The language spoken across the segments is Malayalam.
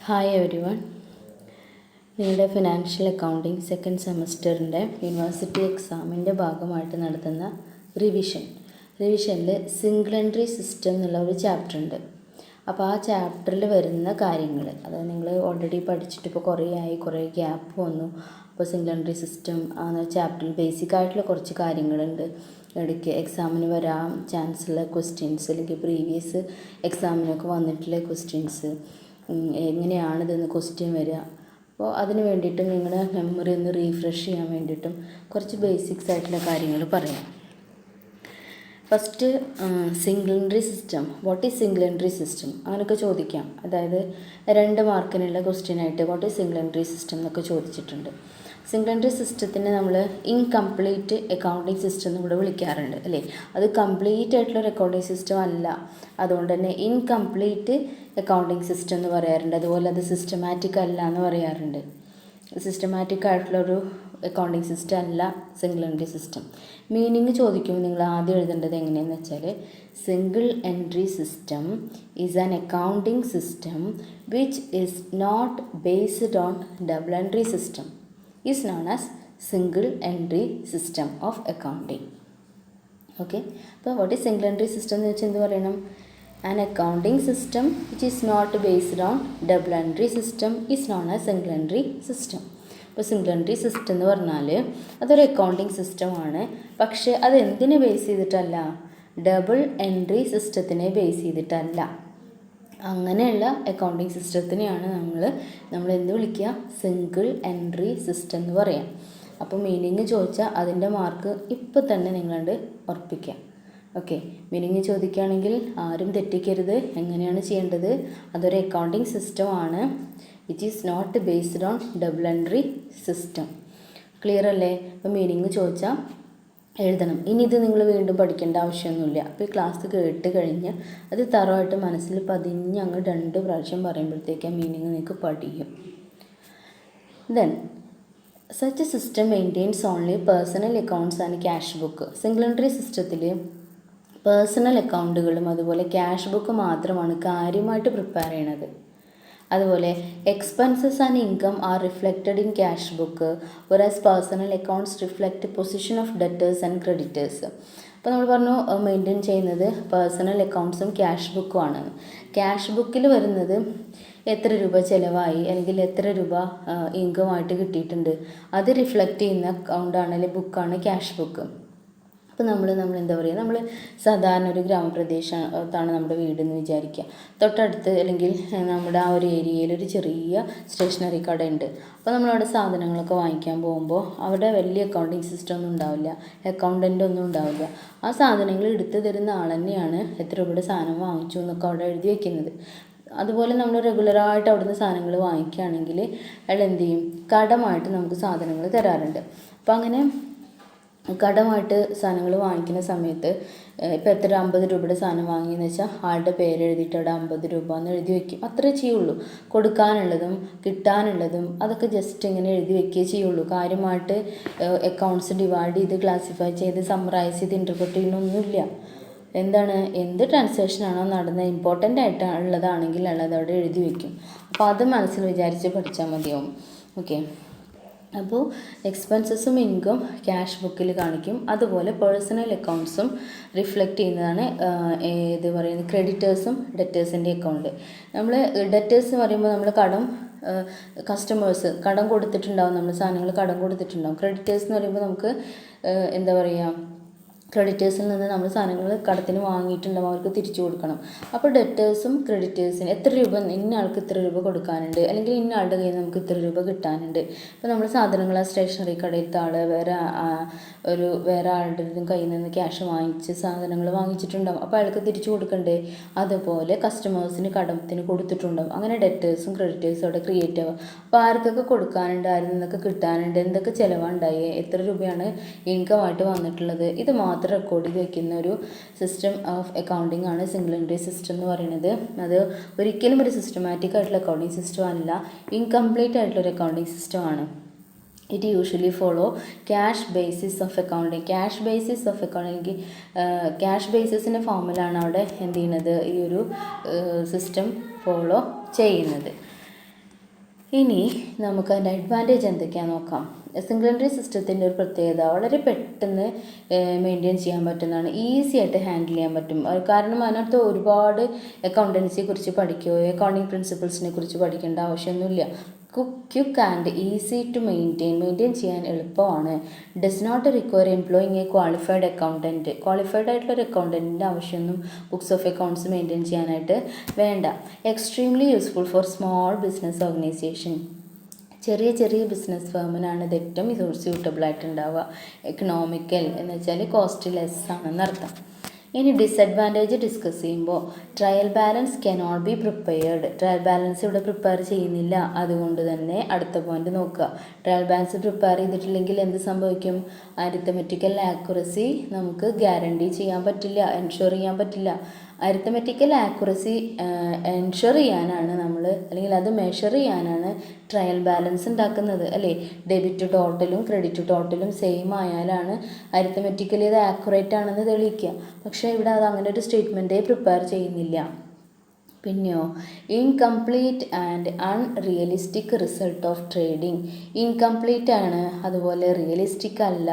Hi every one. നിങ്ങളുടെ ഫിനാൻഷ്യൽ അക്കൗണ്ടിങ് സെക്കൻഡ് സെമസ്റ്ററിൻ്റെ യൂണിവേഴ്സിറ്റി എക്സാമിൻ്റെ ഭാഗമായിട്ട് നടത്തുന്ന റിവിഷനിൽ സിംഗിൾ എൻട്രി സിസ്റ്റം എന്നുള്ള ഒരു ചാപ്റ്റർ ഉണ്ട്. അപ്പോൾ ആ ചാപ്റ്ററിൽ വരുന്ന കാര്യങ്ങൾ, അതായത് നിങ്ങൾ ഓൾറെഡി പഠിച്ചിട്ട് ഇപ്പോൾ കുറേ ഗ്യാപ്പ് വന്നു. അപ്പോൾ സിംഗിൾ എൻട്രി സിസ്റ്റം എന്ന ചാപ്റ്ററിൽ ബേസിക് ആയിട്ടുള്ള കുറച്ച് കാര്യങ്ങളുണ്ട്. ഇടയ്ക്ക് എക്സാമിന് വരാൻ ചാൻസ് ഉള്ള ക്വസ്റ്റ്യൻസ്, അല്ലെങ്കിൽ പ്രീവിയസ് എക്സാമിനൊക്കെ വന്നിട്ടുള്ള ക്വസ്റ്റ്യൻസ്, എങ്ങനെയാണിതെന്ന് ക്വസ്റ്റ്യൻ വരിക. അപ്പോൾ അതിന് വേണ്ടിയിട്ടും നിങ്ങളുടെ മെമ്മറി ഒന്ന് റീഫ്രഷ് ചെയ്യാൻ വേണ്ടിയിട്ടും കുറച്ച് ബേസിക്സ് ആയിട്ടുള്ള കാര്യങ്ങൾ പറയാം. First, single entry system. What is single entry system അങ്ങനെയൊക്കെ ചോദിക്കാം. അതായത് 2 മാർക്കിനുള്ള ക്വസ്റ്റ്യനായിട്ട് what is single entry system എന്നൊക്കെ ചോദിച്ചിട്ടുണ്ട്. സിംഗിൾ എൻട്രി സിസ്റ്റത്തിനെ നമ്മൾ ഇൻകംപ്ലീറ്റ് അക്കൗണ്ടിങ് സിസ്റ്റം എന്ന് കൂടെ വിളിക്കാറുണ്ട്, അല്ലേ? അത് കംപ്ലീറ്റ് ആയിട്ടുള്ള അക്കൗണ്ടിങ് സിസ്റ്റം അല്ല, അതുകൊണ്ട് തന്നെ ഇൻകംപ്ലീറ്റ് അക്കൗണ്ടിങ് സിസ്റ്റം എന്ന് പറയാറുണ്ട്. അതുപോലെ അത് സിസ്റ്റമാറ്റിക് അല്ല എന്ന് പറയാറുണ്ട്. സിസ്റ്റമാറ്റിക് ആയിട്ടുള്ളൊരു അക്കൗണ്ടിങ് സിസ്റ്റം അല്ല സിംഗിൾ എൻട്രി സിസ്റ്റം. മീനിങ് ചോദിക്കുമ്പോൾ നിങ്ങൾ ആദ്യം എഴുതേണ്ടത് എങ്ങനെയാണെന്ന് വെച്ചാൽ, single entry system is an accounting system which is not based on double entry system is known as single entry system of accounting. Okay, അപ്പോൾ what is single entry system എന്ന് വെച്ചാൽ എന്ത് പറയണം? An accounting system which is not based on double entry system is known as single entry system. അപ്പോൾ സിംഗിൾ എൻട്രി സിസ്റ്റം എന്ന് പറഞ്ഞാൽ അതൊരു അക്കൗണ്ടിങ് സിസ്റ്റമാണ്. പക്ഷേ അത് എന്തിനെ ബേസ് ചെയ്തിട്ടല്ല? ഡബിൾ എൻട്രി സിസ്റ്റത്തിനെ ബേസ് ചെയ്തിട്ടല്ല. അങ്ങനെയുള്ള അക്കൗണ്ടിങ് സിസ്റ്റത്തിനെയാണ് നമ്മൾ എന്ത് വിളിക്കുക? സിംഗിൾ എൻട്രി സിസ്റ്റം എന്ന് പറയാം. അപ്പോൾ മീനിങ് ചോദിച്ചാൽ അതിൻ്റെ മാർക്ക് ഇപ്പം തന്നെ നിങ്ങളുണ്ട് ഉറപ്പിക്കുക. ഓക്കെ, മീനിങ് ചോദിക്കുകയാണെങ്കിൽ ആരും തെറ്റിക്കരുത്. എങ്ങനെയാണ് ചെയ്യേണ്ടത്? അതൊരു അക്കൗണ്ടിങ് സിസ്റ്റമാണ് which is not based on double entry system. Clear അല്ലേ? അപ്പോൾ മീനിങ് ചോദിച്ചാൽ എഴുതണം. ഇനി ഇത് നിങ്ങൾ വീണ്ടും പഠിക്കേണ്ട ആവശ്യമൊന്നുമില്ല. അപ്പോൾ ഈ ക്ലാസ് കേട്ട് കഴിഞ്ഞ് അത് തറവായിട്ട് മനസ്സിൽ പതിഞ്ഞ് അങ്ങ് 2 പ്രാവശ്യം പറയുമ്പോഴത്തേക്ക് ആ മീനിങ് നിങ്ങൾക്ക് പഠിക്കും. Then such a system maintains only personal accounts and cash book. Single entry സിസ്റ്റത്തിൽ പേഴ്സണൽ അക്കൗണ്ടുകളും അതുപോലെ ക്യാഷ് ബുക്ക് മാത്രമാണ് കാര്യമായിട്ട് പ്രിപ്പയർ ചെയ്യണത്. അതുപോലെ expenses and income are reflected in cash book, whereas personal accounts reflect position of debtors and creditors. അപ്പോൾ നമ്മൾ പറഞ്ഞു മെയിൻറ്റെയിൻ ചെയ്യുന്നത് പേഴ്സണൽ അക്കൗണ്ട്സും ക്യാഷ് ബുക്കും ആണ്. ക്യാഷ് ബുക്കിൽ വരുന്നത് എത്ര രൂപ ചിലവായി, അല്ലെങ്കിൽ എത്ര രൂപ ഇൻകമായിട്ട് കിട്ടിയിട്ടുണ്ട്, അത് റിഫ്ലക്റ്റ് ചെയ്യുന്ന അക്കൗണ്ടാണ്, അല്ലെങ്കിൽ ബുക്കാണ് ക്യാഷ് ബുക്ക്. അപ്പോൾ നമ്മൾ എന്താ പറയുക, നമ്മൾ സാധാരണ ഒരു ഗ്രാമപ്രദേശത്താണ് നമ്മുടെ വീടെന്ന് വിചാരിക്കുക. തൊട്ടടുത്ത് അല്ലെങ്കിൽ നമ്മുടെ ആ ഒരു ഏരിയയിൽ ഒരു ചെറിയ സ്റ്റേഷനറി കടയുണ്ട്. അപ്പോൾ നമ്മളവിടെ സാധനങ്ങളൊക്കെ വാങ്ങിക്കാൻ പോകുമ്പോൾ അവിടെ വലിയ അക്കൗണ്ടിങ് സിസ്റ്റം ഒന്നും ഉണ്ടാവില്ല, അക്കൗണ്ടൻ്റ് ഒന്നും ഉണ്ടാവില്ല. ആ സാധനങ്ങൾ എടുത്തു തരുന്ന ആൾ തന്നെയാണ് എത്ര രൂപയുടെ സാധനം വാങ്ങിച്ചു എന്നൊക്കെ അവിടെ എഴുതി വയ്ക്കുന്നത്. അതുപോലെ നമ്മൾ റെഗുലറായിട്ട് അവിടുന്ന് സാധനങ്ങൾ വാങ്ങിക്കുകയാണെങ്കിൽ അയാൾ എന്ത് ചെയ്യും? കടമായിട്ട് നമുക്ക് സാധനങ്ങൾ തരാറുണ്ട്. അപ്പോൾ അങ്ങനെ കടമായിട്ട് സാധനങ്ങൾ വാങ്ങിക്കുന്ന സമയത്ത് ഇപ്പോൾ എത്ര 50 രൂപയുടെ സാധനം വാങ്ങിയെന്ന് വെച്ചാൽ ആളുടെ പേര് എഴുതിയിട്ട് അവിടെ 50 രൂപ എന്ന് എഴുതി വയ്ക്കും. അത്രേ ചെയ്യുള്ളൂ. കൊടുക്കാനുള്ളതും കിട്ടാനുള്ളതും അതൊക്കെ ജസ്റ്റ് ഇങ്ങനെ എഴുതി വയ്ക്കുകയേ ചെയ്യുള്ളൂ. കാര്യമായിട്ട് അക്കൗണ്ട്സ് ഡിവൈഡ് ചെയ്ത് ക്ലാസിഫൈ ചെയ്ത് സമ്മറൈസ് ചെയ്ത് ഇൻ്റർപ്രറ്റ് ചെയ്യണമൊന്നുമില്ല. എന്ത് ട്രാൻസാക്ഷനാണോ നടന്നത്, ഇമ്പോർട്ടൻ്റ് ആയിട്ട് ഉള്ളതാണെങ്കിൽ ഉള്ളത് അവിടെ എഴുതി വയ്ക്കും. അപ്പോൾ അത് മനസ്സിൽ വിചാരിച്ച് പഠിച്ചാൽ മതിയാവും. ഓക്കെ, അപ്പോൾ എക്സ്പെൻസസും ഇൻകം ക്യാഷ് ബുക്കിൽ കാണിക്കും. അതുപോലെ പേഴ്സണൽ അക്കൗണ്ട്സും റിഫ്ലക്റ്റ് ചെയ്യുന്നതാണ് ഇത് പറയുന്നത് ക്രെഡിറ്റേഴ്സും ഡെറ്റേഴ്സിൻ്റെ അക്കൗണ്ട്. നമ്മൾ ഡെറ്റേഴ്സ് പറയുമ്പോൾ നമ്മൾ കസ്റ്റമേഴ്സ് കടം കൊടുത്തിട്ടുണ്ടാവും, നമ്മൾ സാധനങ്ങൾ കടം കൊടുത്തിട്ടുണ്ടാവും. ക്രെഡിറ്റേഴ്സ് എന്ന് പറയുമ്പോൾ നമുക്ക് എന്താ പറയുക, ക്രെഡിറ്റേഴ്സിൽ നിന്ന് നമ്മൾ സാധനങ്ങൾ കടത്തിന് വാങ്ങിയിട്ടുണ്ടാവും, അവർക്ക് തിരിച്ചു കൊടുക്കണം. അപ്പോൾ ഡെറ്റേഴ്സും ക്രെഡിറ്റേഴ്സിന് എത്ര രൂപ, ഇന്ന ആൾക്ക് ഇത്ര രൂപ കൊടുക്കാനുണ്ട്, അല്ലെങ്കിൽ ഇന്ന ആളുടെ കയ്യിൽ നമുക്ക് ഇത്ര രൂപ കിട്ടാനുണ്ട്. ഇപ്പോൾ നമ്മൾ സാധനങ്ങൾ ആ സ്റ്റേഷനറി കടയിലത്തെ ആൾ വേറെ ആളുടെ കയ്യിൽ നിന്ന് ക്യാഷ് വാങ്ങിച്ച് സാധനങ്ങൾ വാങ്ങിച്ചിട്ടുണ്ടാവും. അപ്പോൾ അയാൾക്ക് തിരിച്ചു കൊടുക്കണ്ടേ? അതുപോലെ കസ്റ്റമേഴ്സിന് കടത്തിന് കൊടുത്തിട്ടുണ്ടാവും. അങ്ങനെ ഡെറ്റേഴ്സും ക്രെഡിറ്റേഴ്സും അവിടെ ക്രിയേറ്റ് ആവുക. അപ്പോൾ ആർക്കൊക്കെ കൊടുക്കാനുണ്ട്, ആരിൽ നിന്നൊക്കെ കിട്ടാനുണ്ട്, എന്തൊക്കെ ചിലവുണ്ടായി, എത്ര രൂപയാണ് ഇൻകമായിട്ട് വന്നിട്ടുള്ളത്, ഇത് മാത്രം റെക്കോർഡ് ചെയ്ത് വയ്ക്കുന്ന ഒരു സിസ്റ്റം ഓഫ് അക്കൗണ്ടിങ് ആണ് സിംഗിൾ എൻട്രി സിസ്റ്റം എന്ന് പറയുന്നത്. അത് ഒരിക്കലും ഒരു സിസ്റ്റമാറ്റിക് ആയിട്ടുള്ള അക്കൗണ്ടിങ് സിസ്റ്റം അല്ല, ഇൻകംപ്ലീറ്റ് ആയിട്ടുള്ളൊരു അക്കൗണ്ടിങ് സിസ്റ്റമാണ്. It usually follow cash basis of accounting. Cash ബേസിസിൻ്റെ ഫോമിലാണ് അവിടെ എന്ത് ചെയ്യുന്നത്, ഈ ഒരു സിസ്റ്റം ഫോളോ ചെയ്യുന്നത്. ഇനി നമുക്ക് അതിൻ്റെ അഡ്വാൻറ്റേജ് എന്തൊക്കെയാണെന്ന് നോക്കാം. സിംഗിൾ എൻട്രി സിസ്റ്റത്തിൻ്റെ ഒരു പ്രത്യേകത വളരെ പെട്ടെന്ന് മെയിൻറ്റെയിൻ ചെയ്യാൻ പറ്റുന്നതാണ്, ഈസി ആയിട്ട് ഹാൻഡിൽ ചെയ്യാൻ പറ്റും. കാരണം അതിനകത്ത് ഒരുപാട് അക്കൗണ്ടൻസിയെ കുറിച്ച് പഠിക്കുകയോ അക്കൗണ്ടിങ് പ്രിൻസിപ്പിൾസിനെ കുറിച്ച് പഠിക്കേണ്ട ആവശ്യമൊന്നുമില്ല. Quick and easy to maintain ചെയ്യാൻ എളുപ്പമാണ്. Does not require employing a qualified accountant. Qualified ആയിട്ടുള്ളൊരു അക്കൗണ്ടൻറ്റിൻ്റെ ആവശ്യമൊന്നും ബുക്സ് ഓഫ് അക്കൗണ്ട്സ് മെയിൻറ്റെയിൻ ചെയ്യാനായിട്ട് വേണ്ട. Extremely useful for small business organisation. ചെറിയ ബിസിനസ് ഫേമിനാണ് ഇത് ഏറ്റവും സ്യൂട്ടബിൾ ആയിട്ടുണ്ടാവുക. എക്കണോമിക്കൽ എന്ന് വെച്ചാൽ കോസ്റ്റ് ലെസ് ആണെന്നർത്ഥം. ഇനി ഡിസഡ്വാൻറ്റേജ് ഡിസ്കസ് ചെയ്യുമ്പോൾ trial balance cannot be prepared. Trial balance ഇവിടെ പ്രിപ്പയർ ചെയ്യുന്നില്ല. അതുകൊണ്ട് തന്നെ അടുത്ത പോയിന്റ് നോക്കുക. ട്രയൽ ബാലൻസ് പ്രിപ്പയർ ചെയ്തിട്ടില്ലെങ്കിൽ എന്ത് സംഭവിക്കും? അരിത്തമെറ്റിക്കൽ ആക്യുറസി നമുക്ക് ഗ്യാരണ്ടി ചെയ്യാൻ പറ്റില്ല, എൻഷുർ ചെയ്യാൻ പറ്റില്ല. അരിത്തമെറ്റിക്കൽ ആക്യുറസി എൻഷുർ ചെയ്യാനാണ് നമ്മൾ, അല്ലെങ്കിൽ അത് മെഷർ ചെയ്യാനാണ് ട്രയൽ ബാലൻസ് ഉണ്ടാക്കുന്നത്, അല്ലേ? ഡെബിറ്റ് ടോട്ടലും ക്രെഡിറ്റ് ടോട്ടലും സെയിം ആയാലാണ് അരിത്തമെറ്റിക്കലി ഇത് ആക്യുറേറ്റ് ആണെന്ന് തെളിയിക്കുക. പക്ഷേ ഇവിടെ അത് അങ്ങനെ ഒരു സ്റ്റേറ്റ്മെൻറ്റേ പ്രിപ്പയർ ചെയ്യുന്നില്ല. പിന്നെയോ incomplete and unrealistic result of trading. Incomplete ആണ്, അതുപോലെ റിയലിസ്റ്റിക് അല്ല.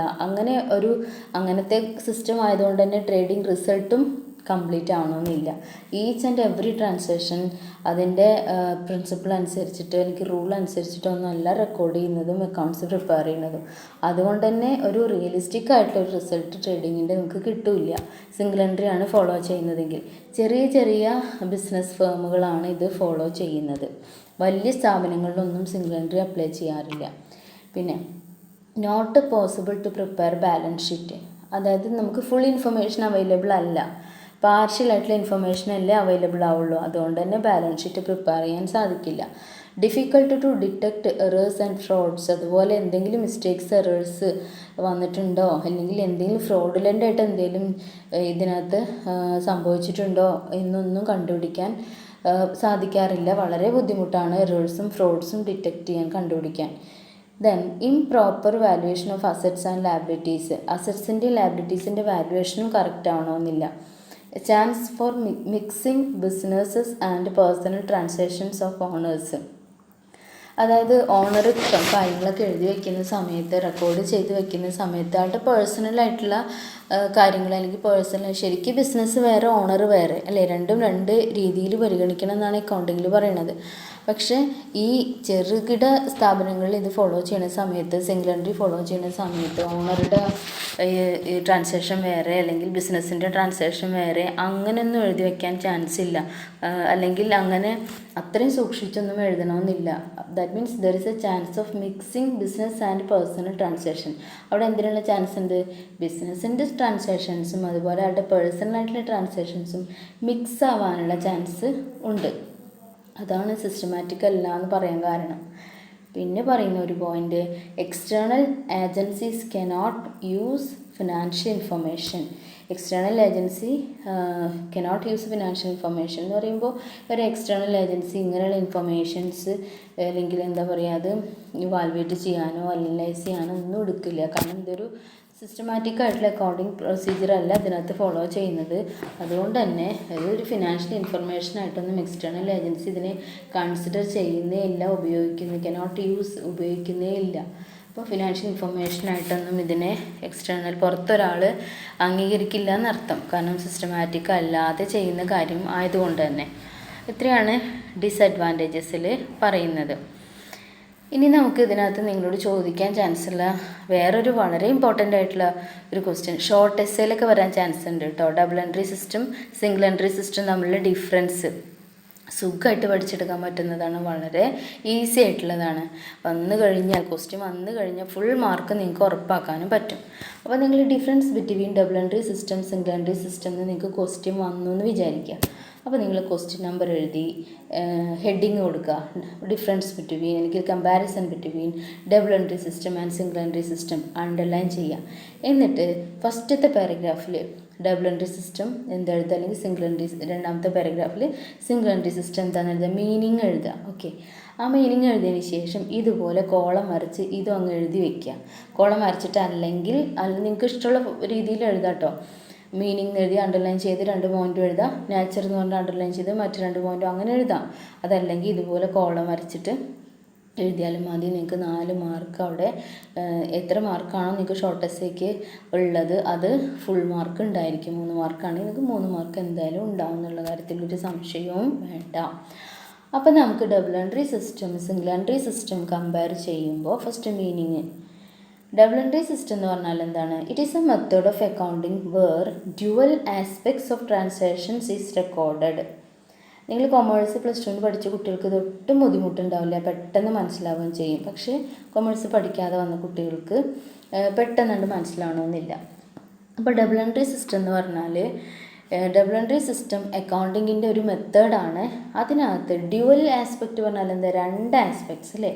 അങ്ങനത്തെ സിസ്റ്റം ആയതുകൊണ്ട് തന്നെ ട്രേഡിംഗ് റിസൾട്ടും കംപ്ലീറ്റ് ആവണമെന്നില്ല. ഈച്ച് ആൻഡ് എവറി ട്രാൻസാക്ഷൻ അതിൻ്റെ പ്രിൻസിപ്പിൾ അനുസരിച്ചിട്ട് അല്ലെങ്കിൽ റൂൾ അനുസരിച്ചിട്ടൊന്നുമല്ല റെക്കോർഡ് ചെയ്യുന്നതും അക്കൗണ്ട്സ് പ്രിപ്പയർ ചെയ്യുന്നതും. അതുകൊണ്ട് തന്നെ ഒരു റിയലിസ്റ്റിക് ആയിട്ടുള്ളൊരു റിസൾട്ട് ട്രേഡിങ്ങിൻ്റെ നമുക്ക് കിട്ടില്ല സിംഗിൾ എൻട്രി ആണ് ഫോളോ ചെയ്യുന്നതെങ്കിൽ. ചെറിയ ബിസിനസ് ഫേമുകളാണ് ഇത് ഫോളോ ചെയ്യുന്നത്. വലിയ സ്ഥാപനങ്ങളിലൊന്നും സിംഗിൾ എൻട്രി അപ്ലൈ ചെയ്യാറില്ല. പിന്നെ not possible to prepare balance sheet. അതായത് നമുക്ക് ഫുൾ ഇൻഫർമേഷൻ അവൈലബിൾ അല്ല, പാർഷ്യലായിട്ടുള്ള ഇൻഫർമേഷൻ അല്ലേ അവൈലബിൾ ആവുള്ളൂ. അതുകൊണ്ട് തന്നെ ബാലൻസ് ഷീറ്റ് പ്രിപ്പയർ ചെയ്യാൻ സാധിക്കില്ല. Difficult to detect errors and frauds. അതുപോലെ എന്തെങ്കിലും മിസ്റ്റേക്സ് എറേഴ്സ് വന്നിട്ടുണ്ടോ, അല്ലെങ്കിൽ എന്തെങ്കിലും ഫ്രോഡുലൻ്റ് ആയിട്ട് എന്തെങ്കിലും ഇതിനകത്ത് സംഭവിച്ചിട്ടുണ്ടോ എന്നൊന്നും കണ്ടുപിടിക്കാൻ സാധിക്കാറില്ല. വളരെ ബുദ്ധിമുട്ടാണ് എറേഴ്സും ഫ്രോഡ്സും ഡിറ്റക്ട് ചെയ്യാൻ, കണ്ടുപിടിക്കാൻ. Then improper valuation of assets and liabilities. അസറ്റ്സിൻ്റെ ലാബിലിറ്റീസിൻ്റെ വാല്യുവേഷനും കറക്റ്റ് ആവണമെന്നില്ല. Chance for mixing businesses and personal transactions of owners. അതായത് ഓണർ കാര്യങ്ങളൊക്കെ എഴുതി വയ്ക്കുന്ന സമയത്ത്, റെക്കോർഡ് ചെയ്ത് വയ്ക്കുന്ന സമയത്ത് ആളുടെ പേഴ്സണലായിട്ടുള്ള കാര്യങ്ങൾ, അല്ലെങ്കിൽ ശരിക്കും ബിസിനസ് വേറെ ഓണർ വേറെ, അല്ലേ? രണ്ടും രണ്ട് രീതിയിൽ പരിഗണിക്കണം എന്നാണ് അക്കൗണ്ടിങ്ങിൽ പറയുന്നത്. പക്ഷേ ഈ ചെറുകിട സ്ഥാപനങ്ങളിൽ ഇത് ഫോളോ ചെയ്യുന്ന സമയത്ത്, സിംഗിൾ എൻട്രി ഫോളോ ചെയ്യുന്ന സമയത്ത് ഓണറുടെ ട്രാൻസാക്ഷൻ വേറെ, അല്ലെങ്കിൽ ബിസിനസ്സിൻ്റെ ട്രാൻസാക്ഷൻ വേറെ, അങ്ങനെയൊന്നും എഴുതി വയ്ക്കാൻ ചാൻസ് ഇല്ല. അല്ലെങ്കിൽ അങ്ങനെ അത്രയും സൂക്ഷിച്ചൊന്നും എഴുതണമെന്നില്ല. That means there is a chance of mixing business and personal transaction. അവിടെ എന്തിനുള്ള ചാൻസ് ഉണ്ട്? ബിസിനസ്സിൻ്റെ ട്രാൻസാക്ഷൻസും അതുപോലെ അവരുടെ പേഴ്സണലായിട്ടുള്ള ട്രാൻസാക്ഷൻസും മിക്സ് ആവാനുള്ള ചാൻസ് ഉണ്ട്. അതാണ് സിസ്റ്റമാറ്റിക് അല്ല എന്ന് പറയാൻ കാരണം. പിന്നെ പറയുന്ന ഒരു point, external agencies cannot use financial information. External agency cannot use financial information എന്ന് പറയുമ്പോൾ ഒരു എക്സ്റ്റേണൽ ഏജൻസി ഇങ്ങനെയുള്ള ഇൻഫർമേഷൻസ് അല്ലെങ്കിൽ എന്താ പറയുക, അത് ഇവാലുവേറ്റ് ചെയ്യാനോ അനലൈസ് ചെയ്യാനോ ഒന്നും എടുക്കില്ല. കാരണം ഇതൊരു സിസ്റ്റമാറ്റിക് ആയിട്ടുള്ള അക്കൗണ്ടിങ് പ്രൊസീജിയർ അല്ല ഇതിനകത്ത് ഫോളോ ചെയ്യുന്നത്. അതുകൊണ്ട് തന്നെ ഇതൊരു ഫിനാൻഷ്യൽ ഇൻഫർമേഷൻ ആയിട്ടൊന്നും എക്സ്റ്റേണൽ ഏജൻസി ഇതിനെ കൺസിഡർ ചെയ്യുന്നേ ഇല്ല, ഉപയോഗിക്കുന്നേ ഇല്ല. അപ്പോൾ ഫിനാൻഷ്യൽ ഇൻഫർമേഷനായിട്ടൊന്നും ഇതിനെ പുറത്തൊരാൾ അംഗീകരിക്കില്ല എന്നർത്ഥം. കാരണം സിസ്റ്റമാറ്റിക് അല്ലാതെ ചെയ്യുന്ന കാര്യം ആയതുകൊണ്ട് തന്നെ. ഇത്രയാണ് ഡിസഡ്വാൻറ്റേജസിൽ പറയുന്നത്. ഇനി നമുക്ക് ഇതിനകത്ത് നിങ്ങളോട് ചോദിക്കാൻ ചാൻസ് ഉള്ള വേറൊരു വളരെ ഇമ്പോർട്ടൻ്റ് ആയിട്ടുള്ള ഒരു ക്വസ്റ്റ്യൻ, ഷോർട്ട് എസ്സേയിലൊക്കെ വരാൻ ചാൻസ് ഉണ്ട് കേട്ടോ. Double entry system single entry system തമ്മിലുള്ള ഡിഫറൻസ് സുഖമായിട്ട് പഠിച്ചെടുക്കാൻ പറ്റുന്നതാണ്, വളരെ ഈസി ആയിട്ടുള്ളതാണ്. ക്വസ്റ്റ്യൻ വന്നു കഴിഞ്ഞാൽ ഫുൾ മാർക്ക് നിങ്ങൾക്ക് ഉറപ്പാക്കാനും പറ്റും. അപ്പോൾ നിങ്ങൾ difference between double entry system single entry system എന്ന് നിങ്ങൾക്ക് ക്വസ്റ്റ്യൻ വന്നു എന്ന് വിചാരിക്കുക. അപ്പോൾ നിങ്ങൾ ക്വസ്റ്റ്യൻ നമ്പർ എഴുതി ഹെഡിങ് കൊടുക്കുക, ഡിഫറൻസ് ബിറ്റ്വീൻ അല്ലെങ്കിൽ comparison between double entry system and single entry system underline ചെയ്യുക. എന്നിട്ട് ഫസ്റ്റത്തെ പാരഗ്രാഫിൽ ഡബിൾ എൻട്രി സിസ്റ്റം എന്തെഴുതുക, അല്ലെങ്കിൽ സിംഗിൾ എൻട്രി രണ്ടാമത്തെ പാരഗ്രാഫിൽ സിംഗിൾ എൻട്രി സിസ്റ്റം എന്താണെന്ന് എഴുതുക, മീനിങ് എഴുതുക. ഓക്കെ, ആ മീനിങ് എഴുതിയതിന് ശേഷം ഇതുപോലെ കോളം വരച്ച് ഇതും അങ്ങ് എഴുതി വയ്ക്കുക. കോളം വരച്ചിട്ട് അല്ലെങ്കിൽ നിങ്ങൾക്ക് ഇഷ്ടമുള്ള രീതിയിൽ എഴുതാം കേട്ടോ. മീനിങ് എഴുതി അണ്ടർലൈൻ ചെയ്ത് 2 പോയിൻറ്റും എഴുതാം, നേച്ചർ എന്ന് പറഞ്ഞാൽ അണ്ടർലൈൻ ചെയ്ത് മറ്റ് 2 പോയിൻറ്റും അങ്ങനെ എഴുതാം. അതല്ലെങ്കിൽ ഇതുപോലെ കോളം വരച്ചിട്ട് എഴുതിയാലും മതി. നിങ്ങൾക്ക് 4 മാർക്ക് അവിടെ എത്ര മാർക്കാണോ നിങ്ങൾക്ക് ഷോർട്ട് എസ്സേക്ക് ഉള്ളത് അത് ഫുൾ മാർക്ക് ഉണ്ടായിരിക്കും. 3 മാർക്കാണെങ്കിൽ നിങ്ങൾക്ക് 3 മാർക്ക് എന്തായാലും ഉണ്ടാവും എന്നുള്ള കാര്യത്തിൽ ഒരു സംശയവും വേണ്ട. അപ്പോൾ നമുക്ക് double entry system single entry system compare ചെയ്യുമ്പോൾ first meaning, double entry system എന്ന് പറഞ്ഞാൽ എന്താണ്? It is a method of accounting where dual aspects of transactions is recorded. നിങ്ങൾ കൊമേഴ്സ് പ്ലസ് ടുവിന് പഠിച്ച കുട്ടികൾക്ക് ഇതൊട്ടും ബുദ്ധിമുട്ടുണ്ടാവില്ല, പെട്ടെന്ന് മനസ്സിലാവുകയും ചെയ്യും. പക്ഷേ കൊമേഴ്സ് പഠിക്കാതെ വന്ന കുട്ടികൾക്ക് പെട്ടെന്ന് മനസ്സിലാവണമെന്നില്ല. അപ്പോൾ ഡബിൾ എൻട്രി സിസ്റ്റം എന്ന് പറഞ്ഞാൽ ഡബിൾ എൻട്രി സിസ്റ്റം അക്കൗണ്ടിങ്ങിൻ്റെ ഒരു മെത്തേഡാണ്. അതിനകത്ത് ഡ്യുവൽ ആസ്പെക്റ്റ് പറഞ്ഞാൽ എന്താ? 2 ആസ്പെക്ട്സ് അല്ലേ?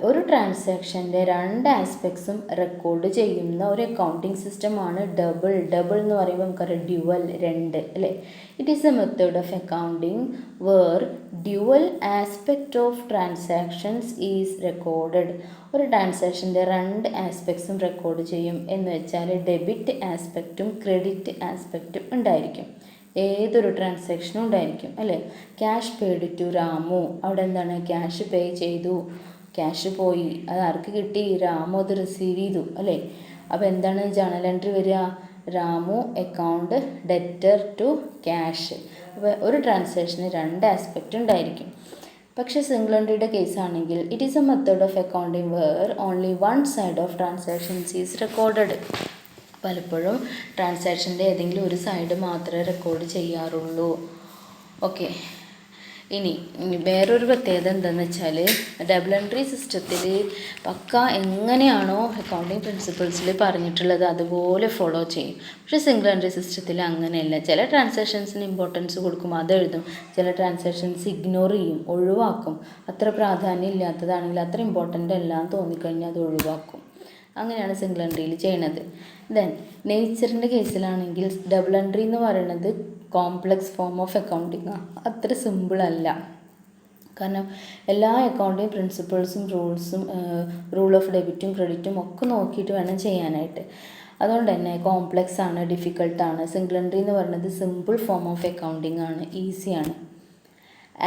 ഒരു ട്രാൻസാക്ഷൻ്റെ 2 ആസ്പെക്ട്സും റെക്കോർഡ് ചെയ്യുന്ന ഒരു അക്കൗണ്ടിങ് സിസ്റ്റമാണ് ഡബിൾ. ഡബിൾ എന്ന് പറയുമ്പോൾ നമുക്കറിയാം ഡ്യുവൽ 2 അല്ലേ? It is a method of accounting where dual aspect of transactions is recorded. ഒരു ട്രാൻസാക്ഷൻ്റെ 2 ആസ്പെക്ട്സും റെക്കോർഡ് ചെയ്യും എന്ന് വെച്ചാൽ ഡെബിറ്റ് ആസ്പെക്റ്റും ക്രെഡിറ്റ് ആസ്പെക്റ്റും ഉണ്ടായിരിക്കും. ഏതൊരു ട്രാൻസാക്ഷനും ഉണ്ടായിരിക്കും അല്ലേ? ക്യാഷ് പെയ്ഡ് ടു രാമു, അവിടെ എന്താണ്? ക്യാഷ് പേ ചെയ്തു, ക്യാഷ് പോയി, അത് ആർക്ക് കിട്ടി? രാമു അത് റിസീവ് ചെയ്തു അല്ലേ? അപ്പോൾ എന്താണ് ജേണൽ എൻട്രി വരിക? Ramu account debtor to cash. അപ്പോൾ ഒരു ട്രാൻസാക്ഷന് 2 ആസ്പെക്റ്റ് ഉണ്ടായിരിക്കും. പക്ഷേ സിംഗിൾ എൻട്രിയുടെ കേസാണെങ്കിൽ it is a method of accounting where only 1 side of transactions is recorded. പലപ്പോഴും ട്രാൻസാക്ഷൻ്റെ ഏതെങ്കിലും ഒരു സൈഡ് മാത്രമേ റെക്കോർഡ് ചെയ്യാറുള്ളൂ. ഓക്കെ, ഇനി വേറൊരു പ്രത്യേകത എന്താണെന്ന് വെച്ചാൽ ഡബിൾ എൻട്രി സിസ്റ്റത്തിൽ പക്ക എങ്ങനെയാണോ അക്കൗണ്ടിങ് പ്രിൻസിപ്പിൾസിൽ പറഞ്ഞിട്ടുള്ളത് അതുപോലെ ഫോളോ ചെയ്യും. പക്ഷേ സിംഗിൾ എൻട്രി സിസ്റ്റത്തിൽ അങ്ങനെയല്ല. ചില ട്രാൻസാക്ഷൻസിന് ഇമ്പോർട്ടൻസ് കൊടുക്കും, അതെഴുതും. ചില ട്രാൻസാക്ഷൻസ് ഇഗ്നോർ ചെയ്യും, ഒഴിവാക്കും. അത്ര പ്രാധാന്യം ഇല്ലാത്തതാണെങ്കിൽ, അത്ര ഇമ്പോർട്ടൻ്റ് അല്ല എന്ന് തോന്നിക്കഴിഞ്ഞാൽ അത് ഒഴിവാക്കും. അങ്ങനെയാണ് സിംഗിൾ എൻട്രിയിൽ ചെയ്യണത്. ദെൻ നേച്ചറിൻ്റെ കേസിലാണെങ്കിൽ ഡബിൾ എൻട്രി എന്ന് പറയുന്നത് കോംപ്ലക്സ് ഫോം ഓഫ് അക്കൗണ്ടിങ്ങാണ്. അത്ര സിമ്പിളല്ല. കാരണം എല്ലാ അക്കൗണ്ടിങ് പ്രിൻസിപ്പിൾസും റൂൾ ഓഫ് ഡെബിറ്റും ക്രെഡിറ്റും ഒക്കെ നോക്കിയിട്ട് വേണം ചെയ്യാനായിട്ട്. അതുകൊണ്ട് തന്നെ കോംപ്ലക്സ് ആണ്, ഡിഫിക്കൽട്ടാണ്. സിംഗിൾ എൻട്രി എന്ന് പറയുന്നത് സിമ്പിൾ ഫോം ഓഫ് അക്കൗണ്ടിങ് ആണ്, ഈസിയാണ്.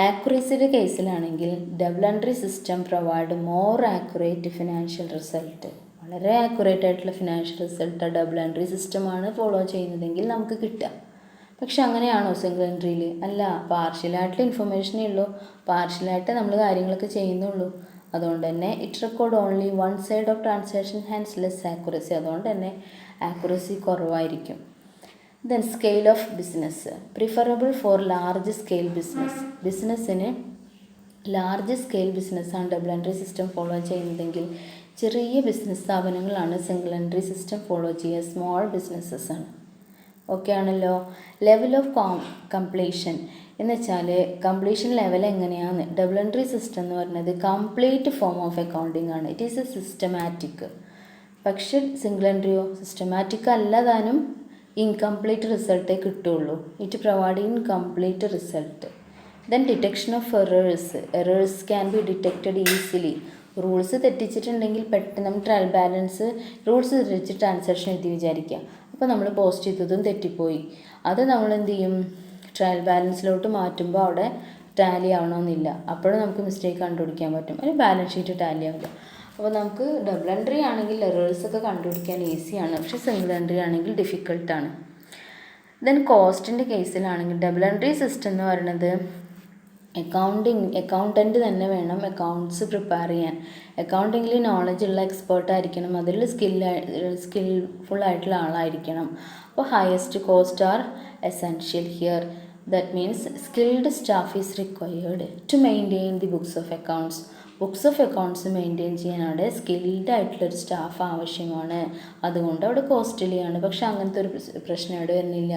ആക്യുറസിയുടെ കേസിലാണെങ്കിൽ double entry system provide more accurate financial result. വളരെ ആക്യുറേറ്റ് ആയിട്ടുള്ള ഫിനാൻഷ്യൽ റിസൾട്ട് ഡബിൾ എൻട്രി സിസ്റ്റമാണ് ഫോളോ ചെയ്യുന്നതെങ്കിൽ നമുക്ക് കിട്ടുക. പക്ഷെ അങ്ങനെയാണോ സിംഗിൾ എൻട്രിയിൽ? അല്ല, പാർഷ്യലായിട്ടുള്ള ഇൻഫർമേഷനേ ഉള്ളൂ, പാർഷ്യലായിട്ട് നമ്മൾ കാര്യങ്ങളൊക്കെ ചെയ്യുന്നുള്ളൂ. അതുകൊണ്ട് തന്നെ it record only 1 side of transaction hence less accuracy. അതുകൊണ്ട് തന്നെ ആക്യുറസി കുറവായിരിക്കും. Then scale of business preferable for large scale ബിസിനസ്സിന് ലാർജ് സ്കെയിൽ ബിസിനസ്സാണ് ഡബിൾ എൻട്രി സിസ്റ്റം ഫോളോ ചെയ്യുന്നതെങ്കിൽ ചെറിയ ബിസിനസ് സ്ഥാപനങ്ങളാണ് സിംഗിൾ എൻട്രി സിസ്റ്റം ഫോളോ ചെയ്യുക. സ്മോൾ ബിസിനസ്സസ് ആണ്. ഓക്കെ ആണല്ലോ. ലെവൽ ഓഫ് കംപ്ലീഷൻ എന്ന് വെച്ചാൽ കംപ്ലീഷൻ ലെവൽ എങ്ങനെയാണ്? ഡബിൾ എൻട്രി സിസ്റ്റം എന്ന് പറയുന്നത് കംപ്ലീറ്റ് ഫോം ഓഫ് അക്കൗണ്ടിങ് ആണ്. It is a systematic. പക്ഷെ സിംഗിൾ എൻട്രിയോ സിസ്റ്റമാറ്റിക് അല്ലതാനും ഇൻകംപ്ലീറ്റ് റിസൾട്ടേ കിട്ടുള്ളൂ. It provide incomplete result. Then detection of errors can be detected easily. Rules തെറ്റിച്ചിട്ടുണ്ടെങ്കിൽ പെട്ടെന്ന് നമ്മൾ ട്രയൽ ബാലൻസ് റൂൾസ് തെറ്റിച്ച് ട്രാൻസാക്ഷൻ എഴുതി വിചാരിക്കുക. അപ്പോൾ നമ്മൾ പോസ്റ്റ് ചെയ്തതും തെറ്റിപ്പോയി. അത് നമ്മൾ എന്ത് ചെയ്യും? ട്രയൽ ബാലൻസിലോട്ട് മാറ്റുമ്പോൾ അവിടെ ടാലി ആവണമെന്നില്ല. അപ്പോഴും നമുക്ക് മിസ്റ്റേക്ക് കണ്ടുപിടിക്കാൻ പറ്റും. അല്ലെങ്കിൽ ബാലൻസ് ഷീറ്റ് ടാലി ആവില്ല. അപ്പോൾ നമുക്ക് ഡബിൾ എൻട്രി ആണെങ്കിൽ എറേഴ്സൊക്കെ കണ്ടുപിടിക്കാൻ ഈസിയാണ്. പക്ഷേ സിംഗിൾ എൻട്രി ആണെങ്കിൽ ഡിഫിക്കൽട്ടാണ്. ദെൻ കോസ്റ്റിൻ്റെ കേസിലാണെങ്കിൽ ഡബിൾ എൻട്രി സിസ്റ്റം എന്ന് പറയുന്നത് അക്കൗണ്ടൻറ്റ് തന്നെ വേണം അക്കൗണ്ട്സ് പ്രിപ്പയർ ചെയ്യാൻ. അക്കൗണ്ടിങ്ങിൽ നോളജ് ഉള്ള എക്സ്പേർട്ട് ആയിരിക്കണം, അതിൽ സ്കിൽഫുൾ ആയിട്ടുള്ള ആളായിരിക്കണം. അപ്പോൾ highest cost are essential here. That means skilled staff is required to maintain the books of accounts. Books of accounts maintain ചെയ്യാൻ അവിടെ സ്കിൽഡ് ആയിട്ടുള്ളൊരു സ്റ്റാഫ് ആവശ്യമാണ്. അതുകൊണ്ട് അവിടെ കോസ്റ്റ്ലിയാണ്. പക്ഷെ അങ്ങനത്തെ ഒരു പ്രശ്നം അവിടെ വരുന്നില്ല,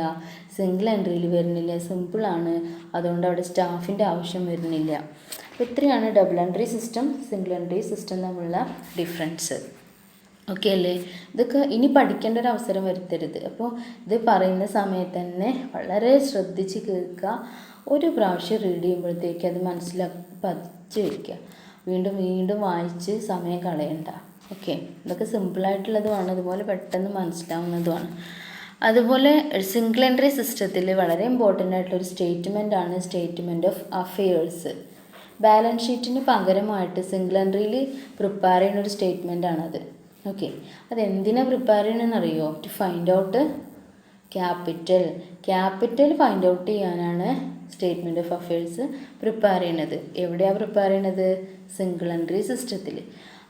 സിംഗിൾ എൻട്രിയിൽ വരുന്നില്ല, സിമ്പിളാണ്. അതുകൊണ്ട് അവിടെ സ്റ്റാഫിൻ്റെ ആവശ്യം വരുന്നില്ല. അപ്പോൾ ഇത്രയാണ് double entry system single entry system തമ്മിലുള്ള ഡിഫറൻസ്. ഓക്കെ അല്ലേ? ഇതൊക്കെ ഇനി പഠിക്കേണ്ട ഒരു അവസരം വരുത്തരുത്. അപ്പോൾ ഇത് പറയുന്ന സമയത്ത് തന്നെ വളരെ ശ്രദ്ധിച്ച് കേൾക്കുക. ഒരു പ്രാവശ്യം റീഡ് ചെയ്യുമ്പോഴത്തേക്ക് അത് പതിച്ച് വയ്ക്കുക. വീണ്ടും വീണ്ടും വായിച്ച് സമയം കളയണ്ട. ഓക്കെ, ഇതൊക്കെ സിമ്പിളായിട്ടുള്ളതുമാണ്, അതുപോലെ പെട്ടെന്ന് മനസ്സിലാവുന്നതുമാണ്. അതുപോലെ സിംഗിൾ എൻട്രി സിസ്റ്റത്തിൽ വളരെ ഇമ്പോർട്ടൻ്റ് ആയിട്ടുള്ളൊരു സ്റ്റേറ്റ്മെൻ്റ് ആണ് സ്റ്റേറ്റ്മെൻറ്റ് ഓഫ് അഫെയേഴ്സ്. ബാലൻസ് ഷീറ്റിന് പകരമായിട്ട് സിംഗിൾ എൻട്രിയിൽ പ്രിപ്പയർ ചെയ്യുന്ന ഒരു സ്റ്റേറ്റ്മെൻ്റ് ആണത്. ഓക്കെ, അതെന്തിനാണ് പ്രിപ്പയർ ചെയ്യണമെന്നറിയോ? To find out capital find out ചെയ്യാനാണ് സ്റ്റേറ്റ്മെൻറ്റ് ഓഫ് അഫയേഴ്സ് പ്രിപ്പയർ ചെയ്യണത്. എവിടെയാണ് പ്രിപ്പയർ ചെയ്യണത്? സിംഗിൾ എൻട്രി സിസ്റ്റത്തിൽ.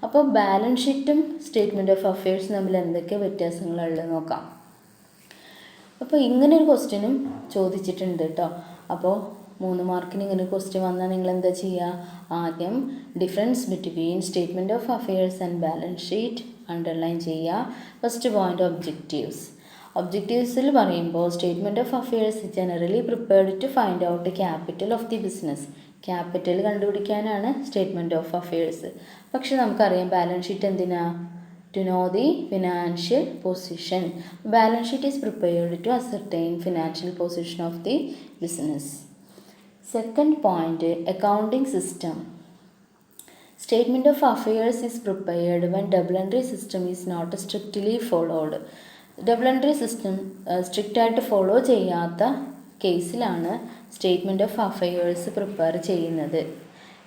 അപ്പോൾ ബാലൻസ് ഷീറ്റും സ്റ്റേറ്റ്മെൻറ്റ് ഓഫ് അഫയേഴ്സും തമ്മിൽ എന്തൊക്കെ വ്യത്യാസങ്ങളുള്ളത് നോക്കാം. അപ്പോൾ ഇങ്ങനെ ഒരു ക്വസ്റ്റ്യനും ചോദിച്ചിട്ടുണ്ട് കേട്ടോ. അപ്പോൾ 3 മാർക്കിന് ഇങ്ങനെ ഒരു ക്വസ്റ്റ്യൻ വന്നാൽ നിങ്ങൾ എന്താ ചെയ്യുക? ആദ്യം difference between statement of affairs and balance sheet underline ചെയ്യുക. ഫസ്റ്റ് പോയിൻ്റ് ഒബ്ജക്റ്റീവ്സിൽ പറയുമ്പോൾ statement of affairs generally prepared to find out capital of the business. Capital കണ്ടുപിടിക്കാനാണ് സ്റ്റേറ്റ്മെൻറ്റ് ഓഫ് അഫയേഴ്സ്. പക്ഷെ നമുക്കറിയാം ബാലൻസ് ഷീറ്റ് എന്തിനാ? To know the financial position. Balance sheet is prepared to ascertain financial position of the business. Second point, accounting system. Statement of affairs is prepared when double entry system is not strictly followed. Double entry system strict ആയിട്ട് ഫോളോ ചെയ്യാത്ത കേസിലാണ് സ്റ്റേറ്റ്മെൻറ്റ് ഓഫ് അഫയേഴ്സ് പ്രിപ്പയർ ചെയ്യുന്നത്.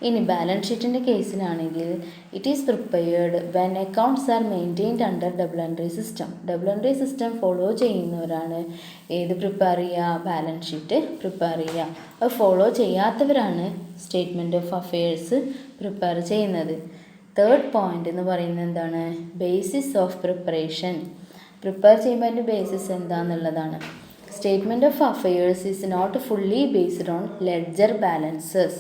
ഇനി ബാലൻസ് ഷീറ്റിൻ്റെ കേസിലാണെങ്കിൽ it is prepared when accounts are maintained under double entry system. Double entry system follow ചെയ്യുന്നവരാണ് ഏത് പ്രിപ്പയർ ചെയ്യുക? ബാലൻസ് ഷീറ്റ് പ്രിപ്പയർ ചെയ്യുക. അത് ഫോളോ ചെയ്യാത്തവരാണ് സ്റ്റേറ്റ്മെൻറ്റ് ഓഫ് അഫയേഴ്സ് പ്രിപ്പയർ ചെയ്യുന്നത്. തേർഡ് പോയിൻ്റ് എന്ന് പറയുന്നത് എന്താണ്? Basis of preparation. പ്രിപ്പയർ ചെയ്യുമ്പോൾ അതിൻ്റെ ബേസിസ് എന്താണെന്നുള്ളതാണ്. Statement of affairs is not fully based on ledger balances.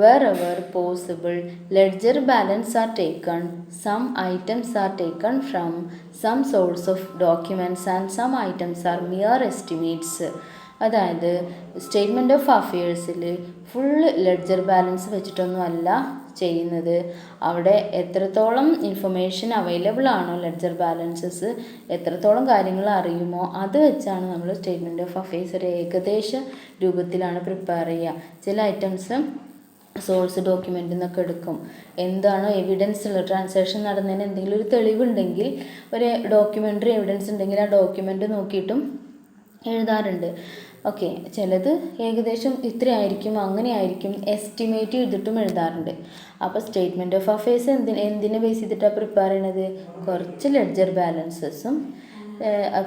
Wherever possible, ledger balance are taken. Some items are taken from some source of documents and some items are mere estimates. അതായത് സ്റ്റേറ്റ്മെൻറ്റ് ഓഫ് അഫയേഴ്സിൽ ഫുൾ ലെഡ്ജർ ബാലൻസ് വെച്ചിട്ടൊന്നും അല്ല ചെയ്യുന്നത്. അവിടെ എത്രത്തോളം ഇൻഫർമേഷൻ അവൈലബിൾ ആണോ, ലെഡ്ജർ ബാലൻസസ് എത്രത്തോളം കാര്യങ്ങൾ അറിയുമോ അത് വെച്ചാണ് നമ്മൾ സ്റ്റേറ്റ്മെൻറ്റ് ഓഫ് അഫയേഴ്സ് ഒരു ഏകദേശ രൂപത്തിലാണ് പ്രിപ്പയർ ചെയ്യുക. ചില ഐറ്റംസ് സോഴ്സ് ഡോക്യുമെൻ്റ് എന്നൊക്കെ എടുക്കും. എന്താണോ എവിഡൻസ് ഉള്ള ട്രാൻസാക്ഷൻ നടന്നതിന് എന്തെങ്കിലും ഒരു തെളിവുണ്ടെങ്കിൽ, ഒരു ഡോക്യുമെൻ്ററി എവിഡൻസ് ഉണ്ടെങ്കിൽ ആ ഡോക്യുമെൻ്റ് നോക്കിയിട്ടും എഴുതാറുണ്ട്. ഓക്കെ, ചിലത് ഏകദേശം ഇത്ര ആയിരിക്കും, അങ്ങനെ ആയിരിക്കും എസ്റ്റിമേറ്റ് ചെയ്തിട്ടും എഴുതാറുണ്ട്. അപ്പോൾ സ്റ്റേറ്റ്മെൻറ്റ് ഓഫ് അഫയേഴ്സ് എന്തിനെ ബേസ് ചെയ്തിട്ടാണ് പ്രിപ്പയർ ചെയ്യണത്? കുറച്ച് ലെഡ്ജർ ബാലൻസസും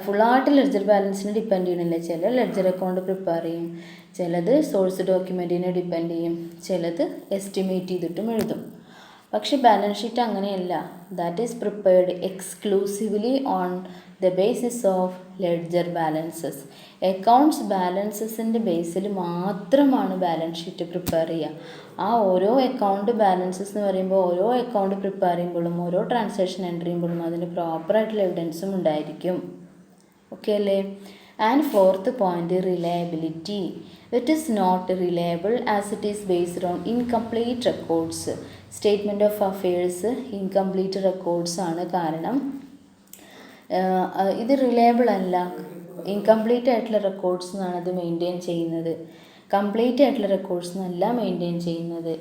ഫുള്ളായിട്ട് ലെഡ്ജർ ബാലൻസിനെ ഡിപ്പെൻഡ് ചെയ്യണില്ല. ചില ലെഡ്ജർ അക്കൗണ്ട് പ്രിപ്പയർ ചെയ്യും, ചിലത് സോഴ്സ് ഡോക്യുമെൻറ്റിനെ ഡിപ്പെൻഡ് ചെയ്യും, ചിലത് എസ്റ്റിമേറ്റ് ചെയ്തിട്ടും എഴുതും. പക്ഷേ ബാലൻസ് ഷീറ്റ് അങ്ങനെയല്ല. That is prepared exclusively on the basis of ledger balances. Accounts ബാലൻസസിൻ്റെ ബേസിൽ മാത്രമാണ് ബാലൻസ് ഷീറ്റ് പ്രിപ്പയർ ചെയ്യുക. ആ ഓരോ അക്കൗണ്ട് ബാലൻസസ് എന്ന് പറയുമ്പോൾ ഓരോ അക്കൗണ്ട് പ്രിപ്പയർ ചെയ്യുമ്പോഴും ഓരോ ട്രാൻസാക്ഷൻ എൻ്റർ ചെയ്യുമ്പോഴും അതിന് പ്രോപ്പറായിട്ടുള്ള എവിഡൻസും ഉണ്ടായിരിക്കും. ഓക്കെ അല്ലേ? And fourth point, reliability. It is not reliable as it is based on incomplete records. Statement of affairs incomplete records ആണ്. കാരണം ഇത് റിലയബിൾ അല്ല. ഇൻകംപ്ലീറ്റ് ആയിട്ടുള്ള റെക്കോർഡ്സ് എന്നാണ് ഇത് മെയിൻറ്റെയിൻ ചെയ്യുന്നത്. കംപ്ലീറ്റ് ആയിട്ടുള്ള റെക്കോർഡ്സ് എന്നല്ല മെയിൻറ്റെയിൻ ചെയ്യുന്നത്.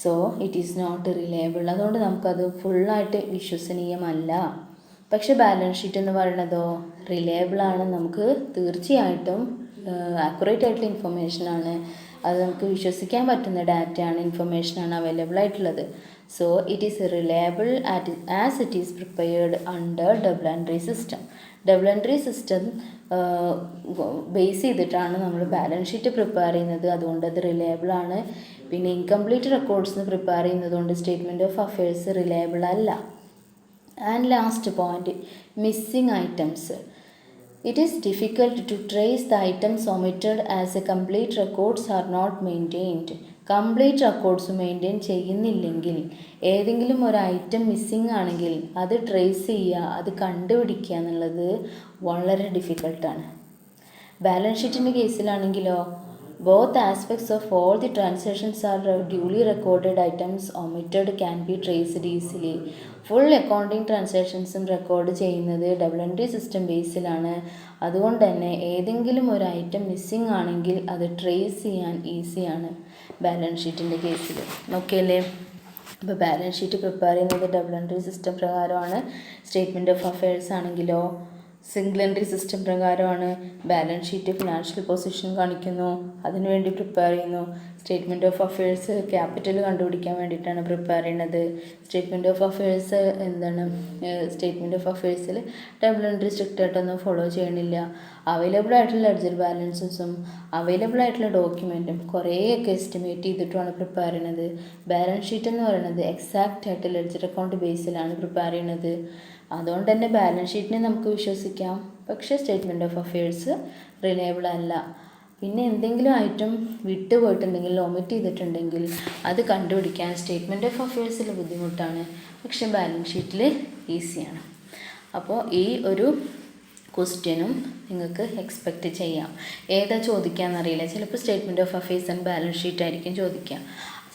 So it is not reliable. അതുകൊണ്ട് നമുക്കത് ഫുള്ളായിട്ട് വിശ്വസനീയമല്ല. പക്ഷെ ബാലൻസ് ഷീറ്റ് എന്ന് പറയുന്നതോ റിലയബിളാണ്. നമുക്ക് തീർച്ചയായിട്ടും ആക്യുറേറ്റ് ആയിട്ടുള്ള ഇൻഫർമേഷനാണ്. അത് നമുക്ക് വിശ്വസിക്കാൻ പറ്റുന്ന ഡാറ്റയാണ്, ഇൻഫർമേഷനാണ് അവൈലബിൾ ആയിട്ടുള്ളത്. So it is reliable as it is prepared under double entry system. Double entry system base ചെയ്തിട്ടാണ് നമ്മൾ ബാലൻസ് ഷീറ്റ് പ്രിപ്പയർ ചെയ്യുന്നത്. അതുകൊണ്ട് അത് റിലയബിൾ ആണ്. പിന്നെ ഇൻകംപ്ലീറ്റ് റെക്കോർഡ്സിന് പ്രിപ്പയർ ചെയ്യുന്നത് കൊണ്ട് സ്റ്റേറ്റ്മെൻറ്റ് ഓഫ് അഫയേഴ്സ് റിലയബിൾ അല്ല. And last point, missing items. It is difficult to trace the items omitted as a complete records are not maintained. Complete records maintain ചെയ്യുന്നില്ലെങ്കിൽ, ഏതെങ്കിലും ഒരു ഐറ്റം മിസ്സിങ് ആണെങ്കിൽ അത് ട്രേസ് ചെയ്യുക, അത് കണ്ടുപിടിക്കുക എന്നുള്ളത് വളരെ ഡിഫിക്കൽട്ടാണ്. ബാലൻസ് ഷീറ്റിൻ്റെ കേസിലാണെങ്കിലോ both aspects of all the transactions are duly recorded. Items omitted can be traced easily. Full accounting ട്രാൻസാക്ഷൻസും റെക്കോർഡ് ചെയ്യുന്നത് ഡബിൾ എൻട്രി സിസ്റ്റം ബേസിലാണ്. അതുകൊണ്ട് തന്നെ ഏതെങ്കിലും ഒരു ഐറ്റം മിസ്സിങ് ആണെങ്കിൽ അത് ട്രേസ് ചെയ്യാൻ ഈസിയാണ് ബാലൻസ് ഷീറ്റിൻ്റെ കേസിൽ. ഓക്കെ അല്ലേ? അപ്പോൾ ബാലൻസ് ഷീറ്റ് പ്രിപ്പയർ ചെയ്യുന്നത് ഡബിൾ എൻട്രി സിസ്റ്റം പ്രകാരമാണ്. സ്റ്റേറ്റ്മെൻറ്റ് ഓഫ് അഫയേഴ്സ് ആണെങ്കിലോ സിംഗിൾ എൻട്രി സിസ്റ്റം പ്രകാരമാണ് ബാലൻസ് ഷീറ്റ് ഫിനാൻഷ്യൽ പൊസിഷൻ കാണിക്കുന്നു, അതിനുവേണ്ടി പ്രിപ്പയർ ചെയ്യുന്നു. സ്റ്റേറ്റ്മെൻറ്റ് ഓഫ് അഫയേഴ്സ് ക്യാപിറ്റൽ കണ്ടുപിടിക്കാൻ വേണ്ടിയിട്ടാണ് പ്രിപ്പയർ ചെയ്യുന്നത്. Statement of affairs statement of അഫയേഴ്സിൽ ഡബിൾ എൻട്രി സ്ട്രിക്റ്റ് ആയിട്ടൊന്നും ഫോളോ ചെയ്യണില്ല. അവൈലബിൾ ആയിട്ടുള്ള ലെഡ്ജർ ബാലൻസസും അവൈലബിൾ ആയിട്ടുള്ള ഡോക്യുമെൻറ്റും കുറേയൊക്കെ എസ്റ്റിമേറ്റ് ചെയ്തിട്ടുമാണ് പ്രിപ്പയർ ചെയ്യുന്നത്. ബാലൻസ് ഷീറ്റ് എന്ന് പറയുന്നത് എക്സാക്റ്റ് ആയിട്ട് ലെഡ്ജർ അക്കൗണ്ട് ബേസിലാണ് പ്രിപ്പയർ ചെയ്യുന്നത്. അതുകൊണ്ട് തന്നെ ബാലൻസ് ഷീറ്റിനെ നമുക്ക് വിശ്വസിക്കാം, പക്ഷേ സ്റ്റേറ്റ്മെൻറ്റ് ഓഫ് അഫയേഴ്സ് റിലയബിൾ അല്ല. പിന്നെ എന്തെങ്കിലും ഐറ്റം വിട്ടുപോയിട്ടുണ്ടെങ്കിൽ ഒമിറ്റ് ചെയ്തിട്ടുണ്ടെങ്കിൽ അത് കണ്ടുപിടിക്കാൻ സ്റ്റേറ്റ്മെൻറ്റ് ഓഫ് അഫയേഴ്സിൽ ബുദ്ധിമുട്ടാണ്, പക്ഷേ ബാലൻസ് ഷീറ്റിൽ ഈസിയാണ്. അപ്പോൾ ഈ ഒരു ക്വസ്റ്റ്യനും നിങ്ങൾക്ക് എക്സ്പെക്റ്റ് ചെയ്യാം. ഏതാ ചോദിക്കാമെന്നറിയില്ല. ചിലപ്പോൾ statement of affairs and balance sheet ആയിരിക്കും ചോദിക്കുക,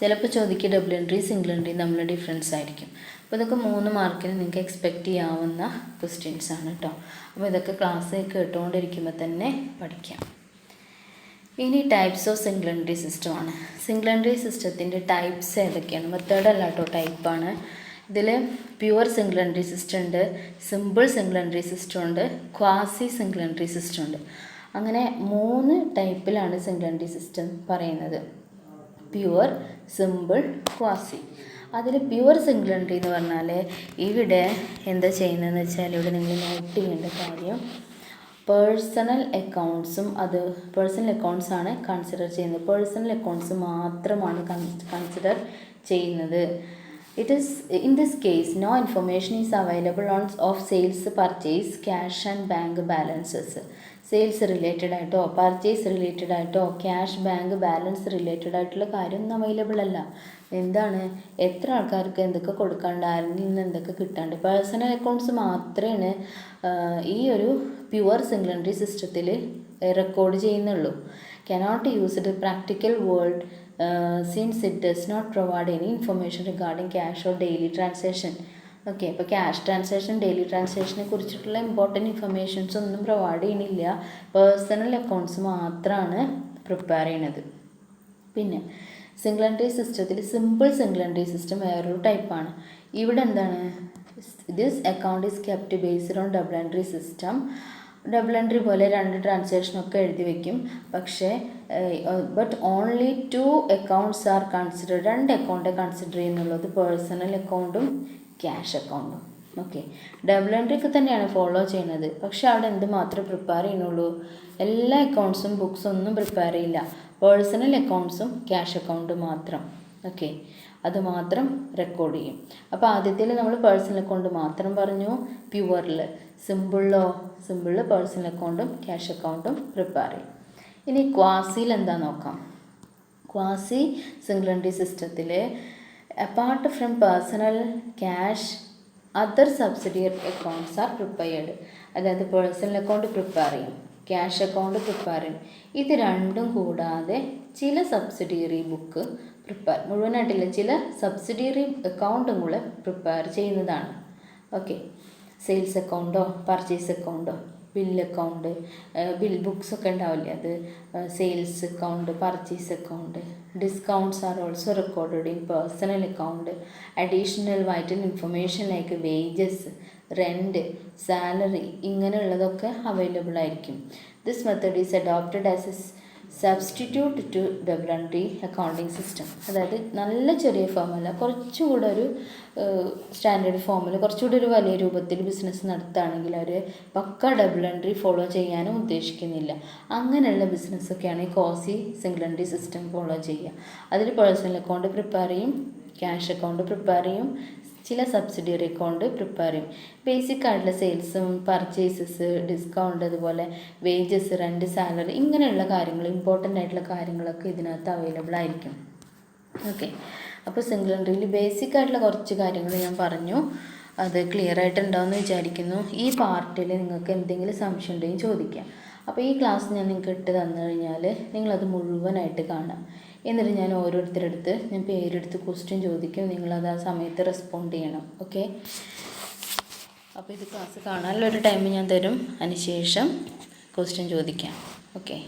ചിലപ്പോൾ ചോദിക്കുക ഡബിൾ എൻട്രി സിംഗിൾ എൻട്രി തമ്മിൽ ഡിഫറൻസ് ആയിരിക്കും. അപ്പോൾ ഇതൊക്കെ 3 മാർക്കിന് നിങ്ങൾക്ക് എക്സ്പെക്റ്റ് ചെയ്യാവുന്ന ക്വസ്റ്റ്യൻസ് ആണ് കേട്ടോ. അപ്പോൾ ഇതൊക്കെ ക്ലാസ് കേട്ടുകൊണ്ടിരിക്കുമ്പോൾ തന്നെ പഠിക്കാം. ഇനി types of single entry system ആണ്. സിംഗിൾ എൻട്രി സിസ്റ്റത്തിൻ്റെ ടൈപ്സ് ഏതൊക്കെയാണ്? മെത്തേഡ് അല്ല കേട്ടോ, ടൈപ്പാണ്. ഇതിൽ പ്യുവർ സിംഗിൾ എൻട്രി സിസ്റ്റം ഉണ്ട്, സിമ്പിൾ സിംഗിൾ എൻട്രി സിസ്റ്റം ഉണ്ട്, ക്വാസി സിംഗിൾ എൻട്രി സിസ്റ്റം ഉണ്ട്. അങ്ങനെ 3 ടൈപ്പിലാണ് സിംഗിൾ എൻട്രി സിസ്റ്റം പറയുന്നത്: പ്യുവർ, സിമ്പിൾ, ക്വാസി. അതിൽ പ്യുവർ സിംഗിൾ എൻട്രി എന്ന് പറഞ്ഞാൽ ഇവിടെ എന്താ ചെയ്യുന്നതെന്ന് വെച്ചാൽ, ഇവിടെ നിങ്ങൾ നോട്ട് ചെയ്യേണ്ട കാര്യം, പേഴ്സണൽ അക്കൗണ്ട്സും പേഴ്സണൽ അക്കൗണ്ട്സ് ആണ് കൺസിഡർ ചെയ്യുന്നത്. പേഴ്സണൽ അക്കൗണ്ട്സ് മാത്രമാണ് കൺസിഡർ ചെയ്യുന്നത്. In this case, no information is available of sales, purchase, cash and bank balances. Sales related ആയിട്ടോ പർച്ചേസ് റിലേറ്റഡ് ആയിട്ടോ ക്യാഷ് ബാങ്ക് ബാലൻസ് റിലേറ്റഡ് ആയിട്ടുള്ള കാര്യമൊന്നും അവൈലബിൾ അല്ല. എന്താണ്, എത്ര ആൾക്കാർക്ക് എന്തൊക്കെ കൊടുക്കാണ്ട്, ആരിൽ നിന്ന് എന്തൊക്കെ കിട്ടാണ്ട്, പേഴ്സണൽ അക്കൗണ്ട്സ് മാത്രമേ ഈ ഒരു പ്യുവർ സിംഗിൾ എൻട്രി സിസ്റ്റത്തിൽ റെക്കോർഡ് ചെയ്യുന്നുള്ളൂ. cannot use the practical world since it does not provide any information regarding cash or daily transaction. Okay, അപ്പോൾ ക്യാഷ് ട്രാൻസാക്ഷൻ, ഡെയിലി ട്രാൻസാക്ഷനെ കുറിച്ചിട്ടുള്ള ഇമ്പോർട്ടൻറ്റ് ഇൻഫർമേഷൻസ് ഒന്നും പ്രൊവൈഡ് ചെയ്യുന്നില്ല. പേഴ്സണൽ അക്കൗണ്ട്സ് മാത്രമാണ് പ്രിപ്പയർ ചെയ്യണത്. പിന്നെ സിംഗിൾ എൻട്രി സിസ്റ്റത്തിൽ സിമ്പിൾ സിംഗിൾ എൻട്രി സിസ്റ്റം വേറൊരു ടൈപ്പാണ്. ഇവിടെ എന്താണ്, this account is kept based on double entry system. Double entry പോലെ 2 ട്രാൻസാക്ഷനൊക്കെ എഴുതി വയ്ക്കും, പക്ഷേ but only 2 accounts are consider. 2 അക്കൗണ്ടേ കൺസിഡർ ചെയ്യുന്നുള്ളത്, പേഴ്സണൽ അക്കൗണ്ടും ക്യാഷ് അക്കൗണ്ടും. ഓക്കെ, ഡബിൾ എൻട്രി ഒക്കെ തന്നെയാണ് ഫോളോ ചെയ്യുന്നത്, പക്ഷെ അവിടെ എന്ത് മാത്രമേ പ്രിപ്പയർ ചെയ്യുന്നുള്ളൂ, എല്ലാ അക്കൗണ്ട്സും ബുക്സും ഒന്നും പ്രിപ്പയർ ചെയ്യില്ല. പേഴ്സണൽ അക്കൗണ്ട്സും ക്യാഷ് അക്കൗണ്ടും മാത്രം. ഓക്കെ, അത് മാത്രം റെക്കോർഡ് ചെയ്യും. അപ്പോൾ ആദ്യത്തിൽ നമ്മൾ പേഴ്സണൽ അക്കൗണ്ട് മാത്രം പറഞ്ഞു. പ്യുവറിൽ, സിമ്പിളിൽ പേഴ്സണൽ അക്കൗണ്ടും ക്യാഷ് അക്കൗണ്ടും പ്രിപ്പയർ ചെയ്യും. ഇനി ക്വാസിയിൽ എന്താ നോക്കാം. ക്വാസി സിംഗിൾ എൻട്രി സിസ്റ്റത്തിൽ apart from personal cash other subsidiary accounts are prepared. അതായത് പേഴ്സണൽ അക്കൗണ്ട് പ്രിപ്പയർ ചെയ്യും, ക്യാഷ് അക്കൗണ്ട് പ്രിപ്പയർ ചെയ്യും. ഇത് രണ്ടും കൂടാതെ ചില സബ്സിഡിയറി ബുക്ക് മുഴുവനായിട്ടില്ല, ചില സബ്സിഡിയറി അക്കൗണ്ടും കൂടെ പ്രിപ്പയർ ചെയ്യുന്നതാണ്. ഓക്കെ, സെയിൽസ് അക്കൗണ്ടോ പർച്ചേസ് അക്കൗണ്ടോ ബിൽ ബുക്സൊക്കെ ഉണ്ടാവില്ലേ, അത് sales account, purchase account. Discounts are also recorded in personal account. Additional vital information like wages, rent, salary, ഇങ്ങനെയുള്ളതൊക്കെ അവൈലബിൾ ആയിരിക്കും. This method is adopted as a substitute to double entry accounting system. അതായത് നല്ല ചെറിയ ഫോമല്ല, കുറച്ചുകൂടെ ഒരു സ്റ്റാൻഡേർഡ് ഫോമിൽ കുറച്ചുകൂടി ഒരു വലിയ രൂപത്തിൽ ബിസിനസ് നടത്തുകയാണെങ്കിൽ അവർ പക്ക ഡബിൾ എൻട്രി ഫോളോ ചെയ്യാനും ഉദ്ദേശിക്കുന്നില്ല. അങ്ങനെയുള്ള ബിസിനസ്സൊക്കെയാണ് ഈ quasi single entry system follow ചെയ്യുക. അതിൽ പേഴ്സണൽ അക്കൗണ്ട് പ്രിപ്പയർ ചെയ്യും, ക്യാഷ് അക്കൗണ്ട് പ്രിപ്പയർ ചെയ്യും, ചില സബ്സിഡിയറി അക്കൗണ്ട് പ്രിപ്പയർ ചെയ്യും. ബേസിക് ആയിട്ടുള്ള സെയിൽസും പർച്ചേസസ്, ഡിസ്കൗണ്ട്, അതുപോലെ വേജസ്, റെൻറ്റ്, സാലറി, ഇങ്ങനെയുള്ള കാര്യങ്ങൾ, ഇമ്പോർട്ടൻ്റ് ആയിട്ടുള്ള കാര്യങ്ങളൊക്കെ ഇതിനകത്ത് അവൈലബിൾ ആയിരിക്കും. ഓക്കെ, അപ്പോൾ സിംഗിൾ എൻട്രിയിൽ ബേസിക് ആയിട്ടുള്ള കുറച്ച് കാര്യങ്ങൾ ഞാൻ പറഞ്ഞു, അത് ക്ലിയർ ആയിട്ടുണ്ടാവുമെന്ന് വിചാരിക്കുന്നു. ഈ പാർട്ടിൽ നിങ്ങൾക്ക് എന്തെങ്കിലും സംശയം ഉണ്ടെങ്കിൽ ചോദിക്കാം. അപ്പോൾ ഈ ക്ലാസ് ഞാൻ നിങ്ങൾക്ക് ഇട്ട് തന്നു കഴിഞ്ഞാൽ നിങ്ങളത് മുഴുവനായിട്ട് കാണാം. എന്നിട്ട് ഞാൻ ഓരോരുത്തരെടുത്ത് ഞാൻ പേരെടുത്ത് ക്വസ്റ്റ്യൻ ചോദിക്കും, നിങ്ങളത് ആ സമയത്ത് റെസ്പോണ്ട് ചെയ്യണം. ഓക്കെ, അപ്പോൾ ഇത് ക്ലാസ് കാണാനുള്ളൊരു ടൈം ഞാൻ തരും, അതിന് ശേഷം ക്വസ്റ്റ്യൻ ചോദിക്കാം. ഓക്കെ.